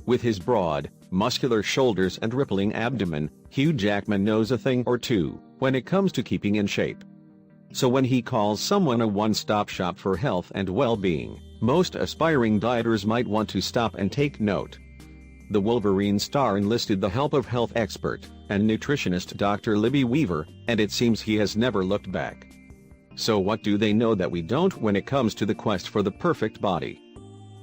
With his broad, muscular shoulders and rippling abdomen, Hugh Jackman knows a thing or two when it comes to keeping in shape. So when he calls someone a one-stop shop for health and well-being, most aspiring dieters might want to stop and take note. The Wolverine star enlisted the help of health expert and nutritionist Dr. Libby Weaver, and it seems he has never looked back. So what do they know that we don't when it comes to the quest for the perfect body?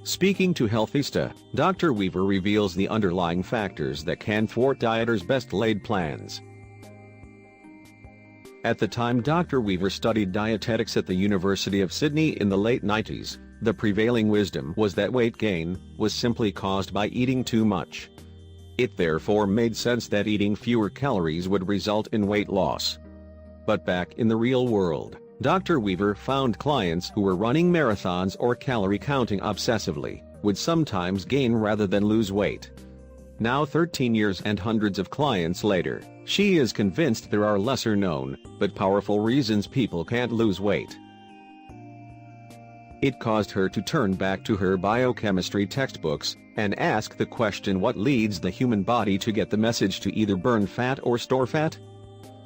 Speaking to Healthista, Dr. Weaver reveals the underlying factors that can thwart dieters' best-laid plans. At the time Dr. Weaver studied dietetics at the University of Sydney in the late 90s, the prevailing wisdom was that weight gain was simply caused by eating too much. It therefore made sense that eating fewer calories would result in weight loss. But back in the real world, Dr. Weaver found clients who were running marathons or calorie counting obsessively would sometimes gain rather than lose weight. Now 13 years and hundreds of clients later, she is convinced there are lesser known, but powerful reasons people can't lose weight. It caused her to turn back to her biochemistry textbooks and ask the question, what leads the human body to get the message to either burn fat or store fat?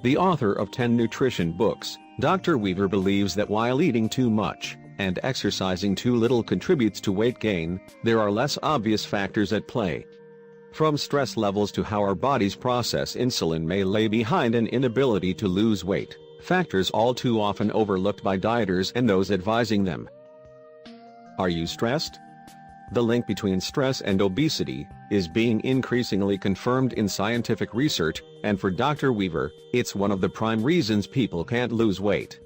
The author of 10 nutrition books, Dr. Weaver believes that while eating too much and exercising too little contributes to weight gain, there are less obvious factors at play. From stress levels to how our bodies process insulin may lay behind an inability to lose weight, factors all too often overlooked by dieters and those advising them. Are you stressed? The link between stress and obesity is being increasingly confirmed in scientific research, and for Dr. Weaver, it's one of the prime reasons people can't lose weight.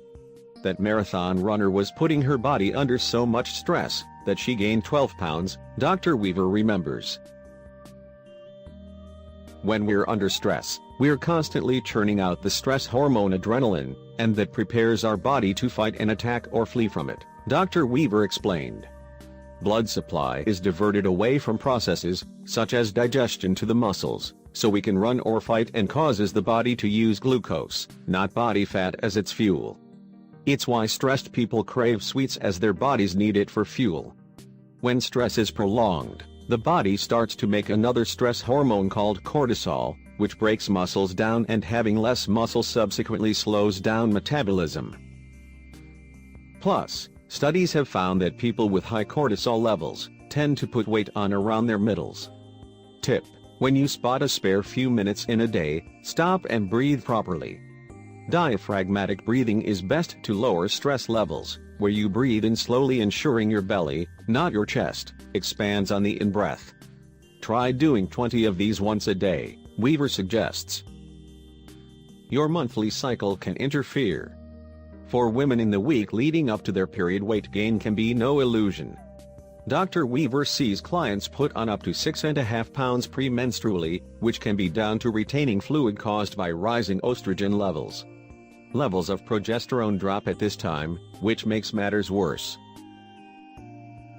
That marathon runner was putting her body under so much stress that she gained 12 pounds, Dr. Weaver remembers. When we're under stress, we're constantly churning out the stress hormone adrenaline, and that prepares our body to fight an attack or flee from it, Dr. Weaver explained. Blood supply is diverted away from processes, such as digestion, to the muscles, so we can run or fight, and causes the body to use glucose, not body fat, as its fuel. It's why stressed people crave sweets, as their bodies need it for fuel. When stress is prolonged, the body starts to make another stress hormone called cortisol, which breaks muscles down, and having less muscle subsequently slows down metabolism. Plus, studies have found that people with high cortisol levels tend to put weight on around their middles. Tip: when you spot a spare few minutes in a day, stop and breathe properly. Diaphragmatic breathing is best to lower stress levels, where you breathe in slowly, ensuring your belly, not your chest, expands on the in-breath. Try doing 20 of these once a day, Weaver suggests. Your monthly cycle can interfere. For women, in the week leading up to their period, weight gain can be no illusion. Dr. Weaver sees clients put on up to 6.5 pounds premenstrually, which can be down to retaining fluid caused by rising estrogen levels. Levels of progesterone drop at this time, which makes matters worse.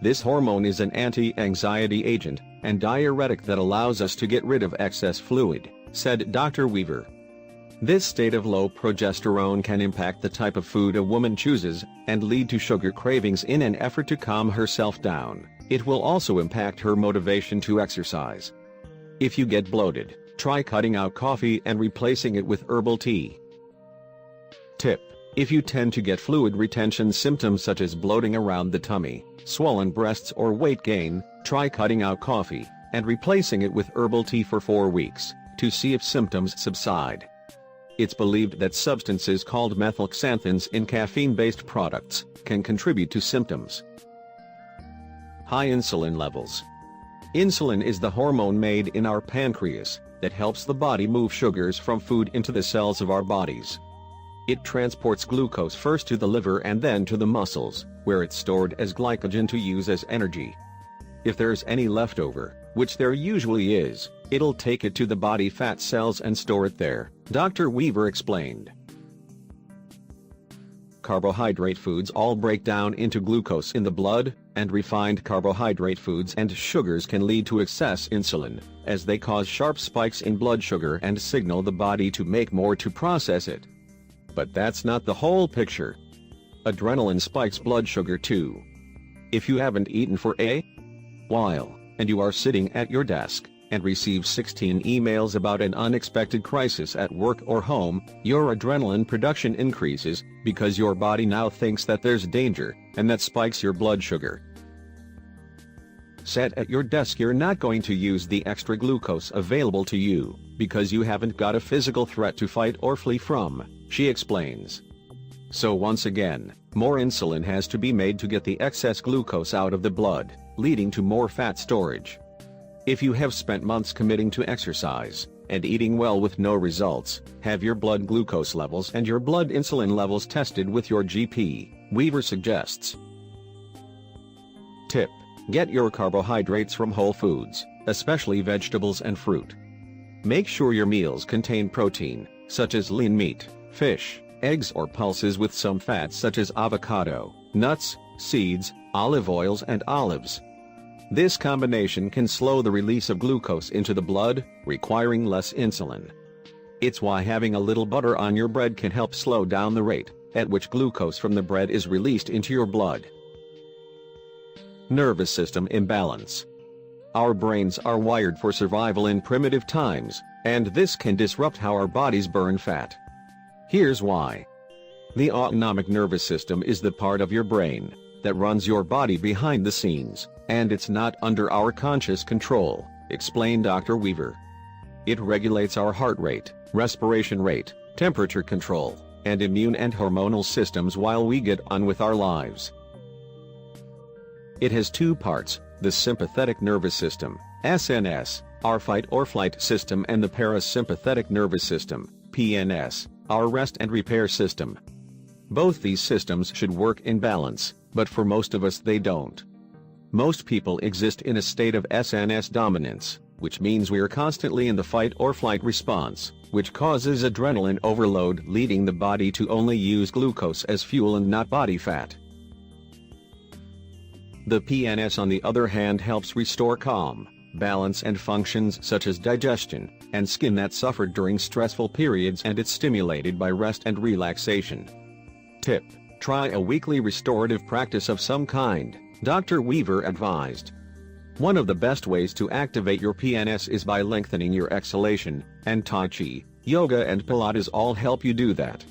This hormone is an anti-anxiety agent and diuretic that allows us to get rid of excess fluid, said Dr. Weaver. This state of low progesterone can impact the type of food a woman chooses and lead to sugar cravings in an effort to calm herself down. It will also impact her motivation to exercise. If you get bloated, try cutting out coffee and replacing it with herbal tea. Tip: if you tend to get fluid retention symptoms such as bloating around the tummy, swollen breasts, or weight gain, try cutting out coffee and replacing it with herbal tea for 4 weeks to see if symptoms subside. It's believed that substances called methylxanthins in caffeine-based products can contribute to symptoms. High insulin levels. Insulin is the hormone made in our pancreas that helps the body move sugars from food into the cells of our bodies. It transports glucose first to the liver and then to the muscles, where it's stored as glycogen to use as energy. If there's any leftover, which there usually is, it'll take it to the body fat cells and store it there, Dr. Weaver explained. Carbohydrate foods all break down into glucose in the blood, and refined carbohydrate foods and sugars can lead to excess insulin, as they cause sharp spikes in blood sugar and signal the body to make more to process it. But that's not the whole picture. Adrenaline spikes blood sugar too. If you haven't eaten for a while, and you are sitting at your desk, and receive 16 emails about an unexpected crisis at work or home, your adrenaline production increases, because your body now thinks that there's danger, and that spikes your blood sugar. Sat at your desk, you're not going to use the extra glucose available to you, because you haven't got a physical threat to fight or flee from, she explains. So once again, more insulin has to be made to get the excess glucose out of the blood, leading to more fat storage. If you have spent months committing to exercise, and eating well with no results, have your blood glucose levels and your blood insulin levels tested with your GP, Weaver suggests. Tip: get your carbohydrates from whole foods, especially vegetables and fruit. Make sure your meals contain protein, such as lean meat, fish, eggs or pulses with some fats such as avocado, nuts, seeds, olive oils and olives. This combination can slow the release of glucose into the blood, requiring less insulin. It's why having a little butter on your bread can help slow down the rate at which glucose from the bread is released into your blood. Nervous system imbalance. Our brains are wired for survival in primitive times, and this can disrupt how our bodies burn fat. Here's why. The autonomic nervous system is the part of your brain that runs your body behind the scenes, and it's not under our conscious control, explained Dr. Weaver. It regulates our heart rate, respiration rate, temperature control, and immune and hormonal systems while we get on with our lives. It has two parts: the sympathetic nervous system, SNS, our fight or flight system, and the parasympathetic nervous system, PNS, our rest and repair system. Both these systems should work in balance, but for most of us they don't. Most people exist in a state of SNS dominance, which means we are constantly in the fight or flight response, which causes adrenaline overload, leading the body to only use glucose as fuel and not body fat. The PNS, on the other hand, helps restore calm, balance and functions such as digestion and skin that suffered during stressful periods, and it's stimulated by rest and relaxation. Tip: try a weekly restorative practice of some kind, Dr. Weaver advised. One of the best ways to activate your PNS is by lengthening your exhalation, and Tai Chi, yoga and Pilates all help you do that.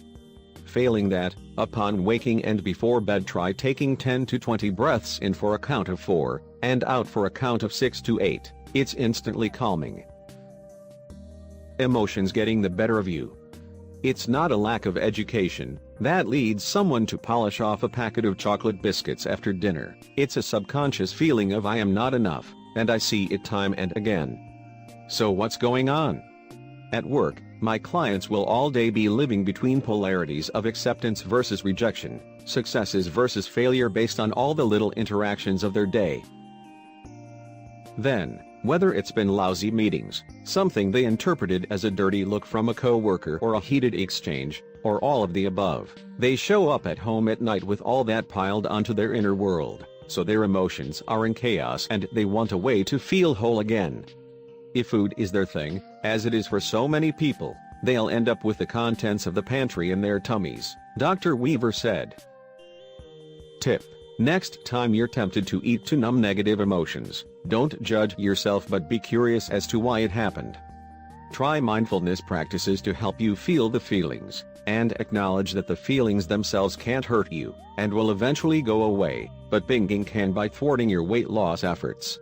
Failing that, upon waking and before bed, try taking 10 to 20 breaths in for a count of 4, and out for a count of 6 to 8, it's instantly calming. Emotions getting the better of you. It's not a lack of education that leads someone to polish off a packet of chocolate biscuits after dinner. It's a subconscious feeling of "I am not enough," and I see it time and again. So what's going on? At work, my clients will all day be living between polarities of acceptance versus rejection, successes versus failure based on all the little interactions of their day. Then, whether it's been lousy meetings, something they interpreted as a dirty look from a coworker, or a heated exchange, or all of the above, they show up at home at night with all that piled onto their inner world, so their emotions are in chaos and they want a way to feel whole again. If food is their thing, as it is for so many people, they'll end up with the contents of the pantry in their tummies, Dr. Weaver said. Tip: next time you're tempted to eat to numb negative emotions, don't judge yourself but be curious as to why it happened. Try mindfulness practices to help you feel the feelings, and acknowledge that the feelings themselves can't hurt you, and will eventually go away, but binging can by thwarting your weight loss efforts.